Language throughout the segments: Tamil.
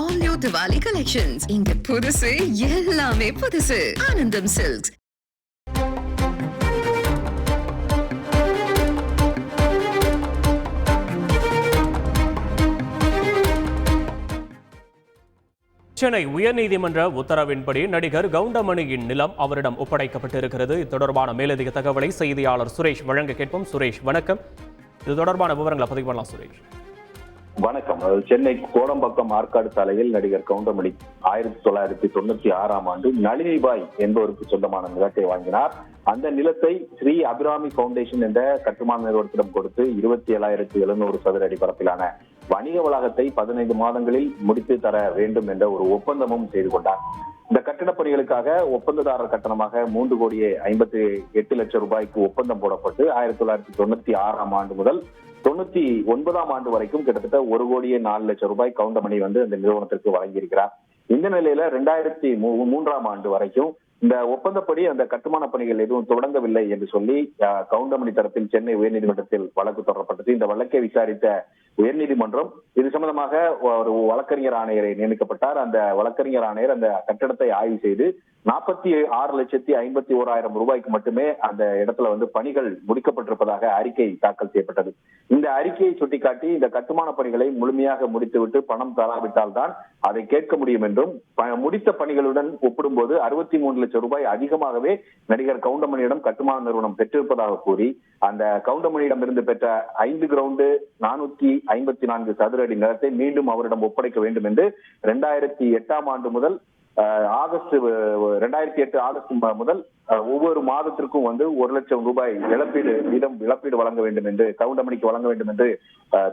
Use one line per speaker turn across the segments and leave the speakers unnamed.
All new Diwali collections. இங்க புதுசு எல்லாமே புதுசு. ஆனந்தம் சில்க்ஸ்.
சென்னை உயர்நீதிமன்ற உத்தரவின்படி நடிகர் கவுண்டமணியின் நிலம் அவரிடம் ஒப்படைக்கப்பட்டிருக்கிறது. இது தொடர்பான மேலதிக தகவலை செய்தியாளர் சுரேஷ் வழங்க கேட்போம். சுரேஷ் வணக்கம். இது தொடர்பான விவரங்களை பதிவு பண்ணலாம். சுரேஷ்
வணக்கம். சென்னை கோடம்பாக்கம் ஆற்காடு சாலையில் நடிகர் கவுண்டமணி 1996 நளினிபாய் என்பவருக்கு சொந்தமான நிலத்தை வாங்கினார். அந்த நிலத்தை ஸ்ரீ அபிராமி பவுண்டேஷன் என்ற கட்டுமான நிறுவனத்திடம் கொடுத்து 27,700 சதுர அடி பரப்பிலான வணிக வளாகத்தை 15 மாதங்களில் முடித்து தர வேண்டும் என்ற ஒரு ஒப்பந்தமும் செய்து கொண்டார். இந்த கட்டடப் பணிகளுக்காக ஒப்பந்ததாரர் கட்டணமாக 3,58 லட்சம் ரூபாய்க்கு ஒப்பந்தம் போடப்பட்டு 1996 முதல் 99 வரைக்கும் கிட்டத்தட்ட 1,04,00,000 ரூபாய் கவுண்டமணி அந்த நிறுவனத்திற்கு வழங்கியிருக்கிறார். இந்த நிலையில 2003 வரைக்கும் இந்த ஒப்பந்தப்படி அந்த கட்டுமான பணிகள் எதுவும் தொடங்கவில்லை என்று சொல்லி கவுண்டமணி தரப்பில் சென்னை உயர்நீதிமன்றத்தில் வழக்கு தொடரப்பட்டது. இந்த வழக்கை விசாரித்த உயர்நீதிமன்றம் இது சம்பந்தமாக ஒரு வழக்கறிஞர் ஆணையரை நியமிக்கப்பட்டார். அந்த வழக்கறிஞர் ஆணையர் அந்த கட்டடத்தை ஆய்வு செய்து 46,51,000 ரூபாய்க்கு மட்டுமே அந்த இடத்துல பணிகள் முடிக்கப்பட்டிருப்பதாக அறிக்கை தாக்கல் செய்யப்பட்டது. இந்த அறிக்கையை சுட்டிக்காட்டி இந்த கட்டுமான பணிகளை முழுமையாக முடித்துவிட்டு பணம் தராவிட்டால் தான் அதை கேட்க முடியும் என்றும், முடித்த பணிகளுடன் ஒப்பிடும்போது 63 லட்சம் ரூபாய் அதிகமாகவே நடிகர் கவுண்டமணியிடம் கட்டுமான நிறுவனம் பெற்றிருப்பதாக கூறி அந்த கவுண்டமணியிடம் இருந்து பெற்ற 5 கிரவுண்டு 454 சதுர அடி நிலத்தை மீண்டும் அவரிடம் ஒப்படைக்க வேண்டும் என்று 2008 முதல் 2008 ஆகஸ்ட் முதல் ஒவ்வொரு மாதத்திற்கும் 1 லட்சம் ரூபாய் இழப்பீடு வழங்க வேண்டும் என்று கவுண்டமணிக்கு வழங்க வேண்டும் என்று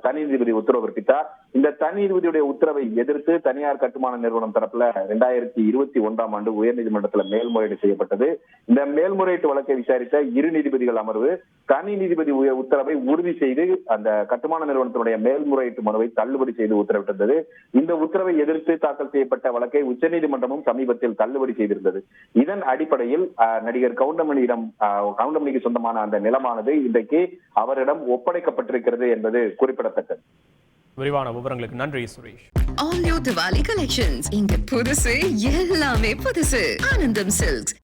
தனி நீதிபதி உத்தரவு பிறப்பித்தார். இந்த தனி நீதிபதியுடைய உத்தரவை எதிர்த்து தனியார் கட்டுமான நிறுவனம் தரப்புல 2021 உயர்நீதிமன்றத்தில் மேல்முறையீடு செய்யப்பட்டது. இந்த மேல்முறையீட்டு வழக்கை விசாரித்த 2 நீதிபதிகள் அமர்வு தனி நீதிபதி உத்தரவை உறுதி செய்து அந்த கட்டுமான நிறுவனத்தினுடைய மேல்முறையீட்டு மனுவை தள்ளுபடி செய்து உத்தரவிட்டிருந்தது. இந்த உத்தரவை எதிர்த்து தாக்கல் செய்யப்பட்ட வழக்கை உச்சநீதிமன்றமும் சமீபத்தில் தள்ளுபடி செய்திருந்தது. இதன் அடிப்படையில் நடிகர் கவுண்டமணிக்கு சொந்தமான அந்த நிலமானது இன்றைக்கு அவரிடம் ஒப்படைக்கப்பட்டிருக்கிறது என்பது குறிப்பிடத்தக்கது.
விரிவான விவரங்களுக்கு நன்றி Suresh.
All new Diwali collections. இங்க புதுசு எல்லாமே புதுசு. ஆனந்தம் சில்க்ஸ்.